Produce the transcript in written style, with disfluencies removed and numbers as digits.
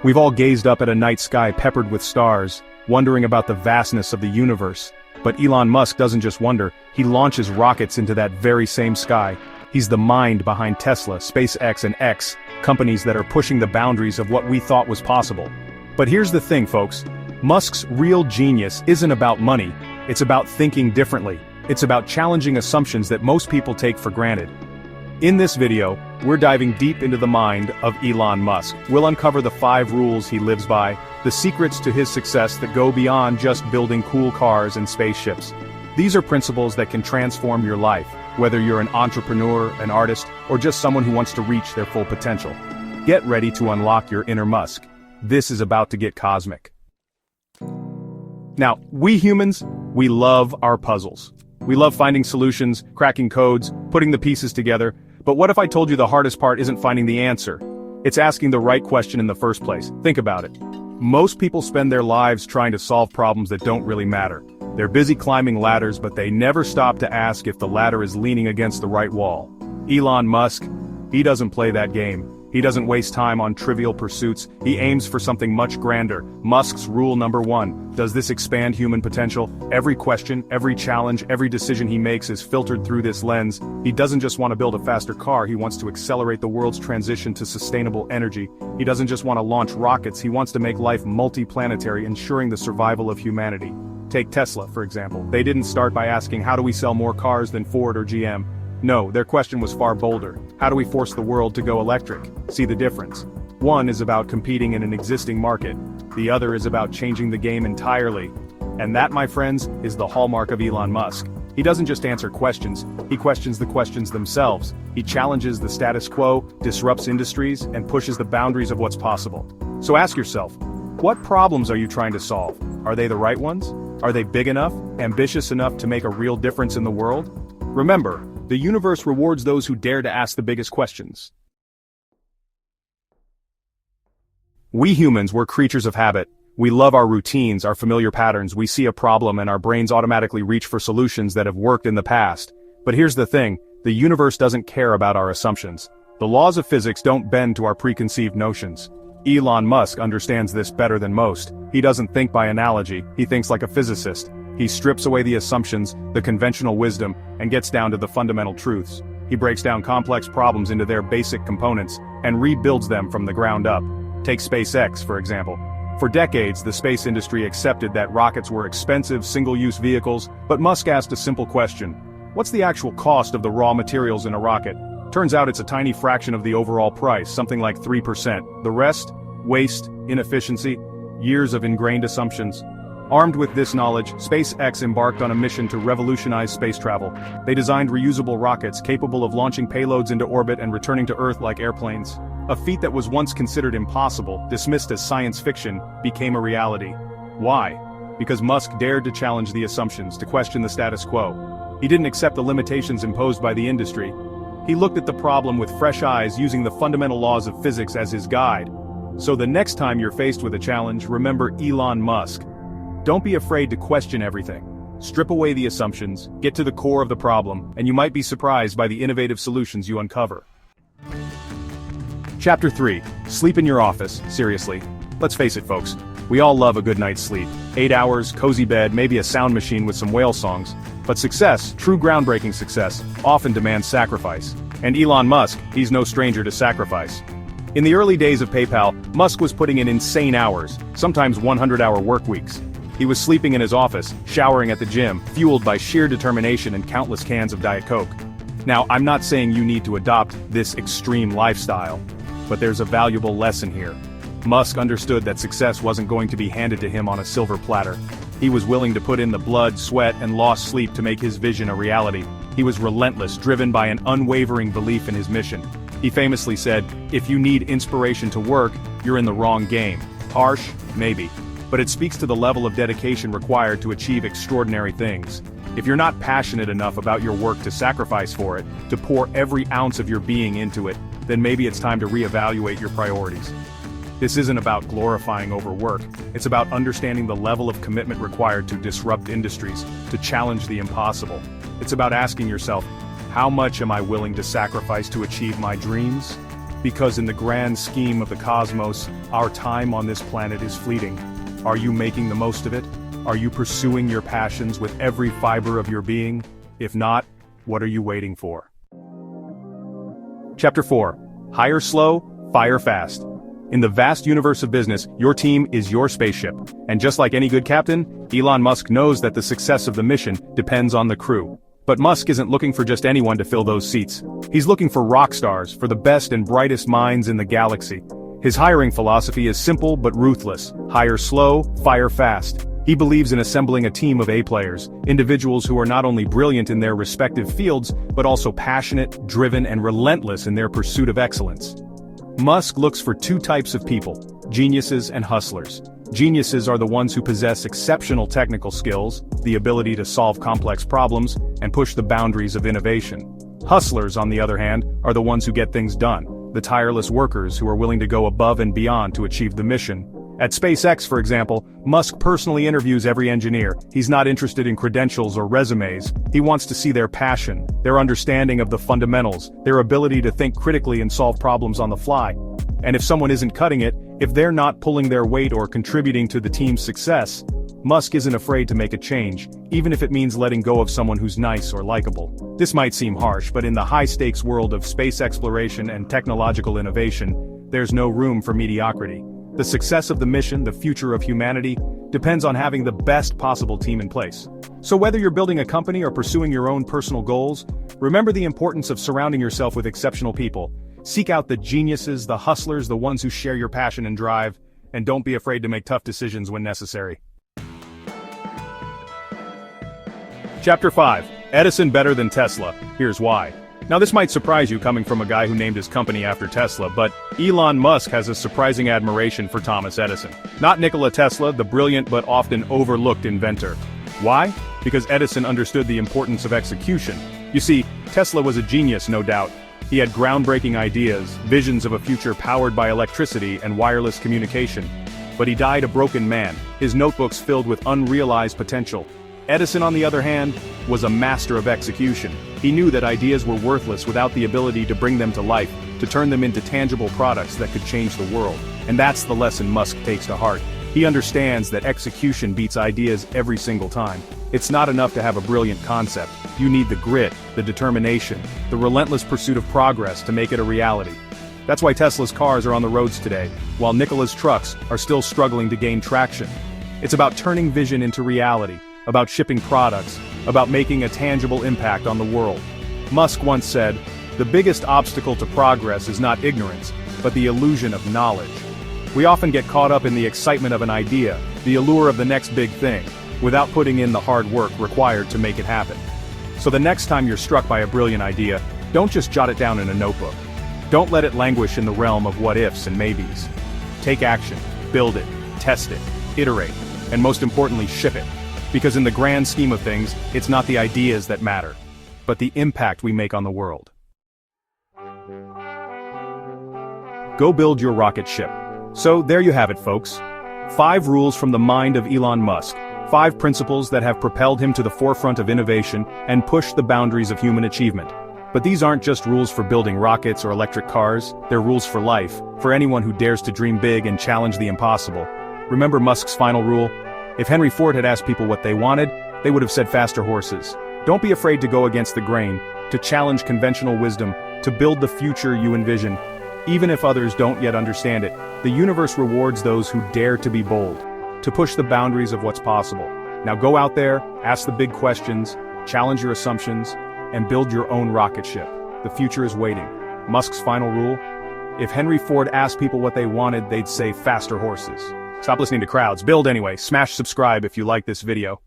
We've all gazed up at a night sky peppered with stars, wondering about the vastness of the universe. But Elon Musk doesn't just wonder, he launches rockets into that very same sky. He's the mind behind Tesla, SpaceX and X, companies that are pushing the boundaries of what we thought was possible. But here's the thing, folks. Musk's real genius isn't about money, it's about thinking differently. It's about challenging assumptions that most people take for granted. In this video, we're diving deep into the mind of Elon Musk. We'll uncover the 5 rules he lives by, the secrets to his success that go beyond just building cool cars and spaceships. These are principles that can transform your life, whether you're an entrepreneur, an artist, or just someone who wants to reach their full potential. Get ready to unlock your inner Musk. This is about to get cosmic. Now, we humans, we love our puzzles. We love finding solutions, cracking codes, putting the pieces together. But what if I told you the hardest part isn't finding the answer? It's asking the right question in the first place. Think about it. Most people spend their lives trying to solve problems that don't really matter. They're busy climbing ladders, but they never stop to ask if the ladder is leaning against the right wall. Elon Musk, he doesn't play that game. He doesn't waste time on trivial pursuits, he aims for something much grander. Musk's rule number 1, does this expand human potential? Every question, every challenge, every decision he makes is filtered through this lens. He doesn't just want to build a faster car, he wants to accelerate the world's transition to sustainable energy. He doesn't just want to launch rockets, he wants to make life multi-planetary, ensuring the survival of humanity. Take Tesla, for example. They didn't start by asking how do we sell more cars than Ford or GM. No, their question was far bolder. How do we force the world to go electric? See the difference. One is about competing in an existing market. The other is about changing the game entirely. And that, my friends, is the hallmark of Elon Musk. He doesn't just answer questions, he questions the questions themselves. He challenges the status quo, disrupts industries, and pushes the boundaries of what's possible. So ask yourself, what problems are you trying to solve? Are they the right ones? Are they big enough, ambitious enough to make a real difference in the world? Remember, the universe rewards those who dare to ask the biggest questions. We humans, we're creatures of habit. We love our routines, our familiar patterns. We see a problem and our brains automatically reach for solutions that have worked in the past. But here's the thing, the universe doesn't care about our assumptions. The laws of physics don't bend to our preconceived notions. Elon Musk understands this better than most. He doesn't think by analogy, he thinks like a physicist. He strips away the assumptions, the conventional wisdom, and gets down to the fundamental truths. He breaks down complex problems into their basic components, and rebuilds them from the ground up. Take SpaceX, for example. For decades, the space industry accepted that rockets were expensive, single-use vehicles, but Musk asked a simple question. What's the actual cost of the raw materials in a rocket? Turns out it's a tiny fraction of the overall price, something like 3%. The rest? Waste, inefficiency, years of ingrained assumptions. Armed with this knowledge, SpaceX embarked on a mission to revolutionize space travel. They designed reusable rockets capable of launching payloads into orbit and returning to Earth like airplanes. A feat that was once considered impossible, dismissed as science fiction, became a reality. Why? Because Musk dared to challenge the assumptions, to question the status quo. He didn't accept the limitations imposed by the industry. He looked at the problem with fresh eyes, using the fundamental laws of physics as his guide. So the next time you're faced with a challenge, remember Elon Musk. Don't be afraid to question everything. Strip away the assumptions, get to the core of the problem, and you might be surprised by the innovative solutions you uncover. Chapter 3. Sleep in your office. Seriously. Let's face it, folks. We all love a good night's sleep. 8 hours, cozy bed, maybe a sound machine with some whale songs. But success, true groundbreaking success, often demands sacrifice. And Elon Musk, he's no stranger to sacrifice. In the early days of PayPal, Musk was putting in insane hours, sometimes 100-hour work weeks. He was sleeping in his office, showering at the gym, fueled by sheer determination and countless cans of Diet Coke. Now, I'm not saying you need to adopt this extreme lifestyle, but there's a valuable lesson here. Musk understood that success wasn't going to be handed to him on a silver platter. He was willing to put in the blood, sweat, and lost sleep to make his vision a reality. He was relentless, driven by an unwavering belief in his mission. He famously said, "If you need inspiration to work, you're in the wrong game." Harsh? Maybe. But it speaks to the level of dedication required to achieve extraordinary things. If you're not passionate enough about your work to sacrifice for it, to pour every ounce of your being into it, then maybe it's time to reevaluate your priorities. This isn't about glorifying overwork, it's about understanding the level of commitment required to disrupt industries, to challenge the impossible. It's about asking yourself, how much am I willing to sacrifice to achieve my dreams? Because in the grand scheme of the cosmos, our time on this planet is fleeting. Are you making the most of it? Are you pursuing your passions with every fiber of your being? If not, what are you waiting for? Chapter 4. Hire slow, fire fast. In the vast universe of business, your team is your spaceship. And just like any good captain, Elon Musk knows that the success of the mission depends on the crew. But Musk isn't looking for just anyone to fill those seats. He's looking for rock stars, for the best and brightest minds in the galaxy. His hiring philosophy is simple but ruthless. Hire slow, fire fast. He believes in assembling a team of A players, individuals who are not only brilliant in their respective fields, but also passionate, driven, and relentless in their pursuit of excellence. Musk looks for two types of people: geniuses and hustlers. Geniuses are the ones who possess exceptional technical skills, the ability to solve complex problems, and push the boundaries of innovation. Hustlers, on the other hand, are the ones who get things done, the tireless workers who are willing to go above and beyond to achieve the mission. At SpaceX, for example, Musk personally interviews every engineer. He's not interested in credentials or resumes. He wants to see their passion, their understanding of the fundamentals, their ability to think critically and solve problems on the fly. And if someone isn't cutting it, if they're not pulling their weight or contributing to the team's success, Musk isn't afraid to make a change, even if it means letting go of someone who's nice or likable. This might seem harsh, but in the high-stakes world of space exploration and technological innovation, there's no room for mediocrity. The success of the mission, the future of humanity, depends on having the best possible team in place. So whether you're building a company or pursuing your own personal goals, remember the importance of surrounding yourself with exceptional people. Seek out the geniuses, the hustlers, the ones who share your passion and drive, and don't be afraid to make tough decisions when necessary. Chapter 5. Edison better than Tesla. Here's why. Now this might surprise you coming from a guy who named his company after Tesla, but Elon Musk has a surprising admiration for Thomas Edison. Not Nikola Tesla, the brilliant but often overlooked inventor. Why? Because Edison understood the importance of execution. You see, Tesla was a genius, no doubt. He had groundbreaking ideas, visions of a future powered by electricity and wireless communication. But he died a broken man, his notebooks filled with unrealized potential. Edison, on the other hand, was a master of execution. He knew that ideas were worthless without the ability to bring them to life, to turn them into tangible products that could change the world. And that's the lesson Musk takes to heart. He understands that execution beats ideas every single time. It's not enough to have a brilliant concept. You need the grit, the determination, the relentless pursuit of progress to make it a reality. That's why Tesla's cars are on the roads today, while Nikola's trucks are still struggling to gain traction. It's about turning vision into reality, about shipping products, about making a tangible impact on the world. Musk once said, "The biggest obstacle to progress is not ignorance, but the illusion of knowledge." We often get caught up in the excitement of an idea, the allure of the next big thing, without putting in the hard work required to make it happen. So the next time you're struck by a brilliant idea, don't just jot it down in a notebook. Don't let it languish in the realm of what-ifs and maybes. Take action, build it, test it, iterate, and most importantly, ship it. Because in the grand scheme of things, it's not the ideas that matter, but the impact we make on the world. Go build your rocket ship. So there you have it, folks. 5 rules from the mind of Elon Musk. 5 principles that have propelled him to the forefront of innovation and pushed the boundaries of human achievement. But these aren't just rules for building rockets or electric cars, they're rules for life, for anyone who dares to dream big and challenge the impossible. Remember Musk's final rule? If Henry Ford had asked people what they wanted, they would have said faster horses. Don't be afraid to go against the grain, to challenge conventional wisdom, to build the future you envision. Even if others don't yet understand it, the universe rewards those who dare to be bold, to push the boundaries of what's possible. Now go out there, ask the big questions, challenge your assumptions, and build your own rocket ship. The future is waiting. Musk's final rule? If Henry Ford asked people what they wanted, they'd say faster horses. Stop listening to crowds. Build anyway. Smash subscribe if you like this video.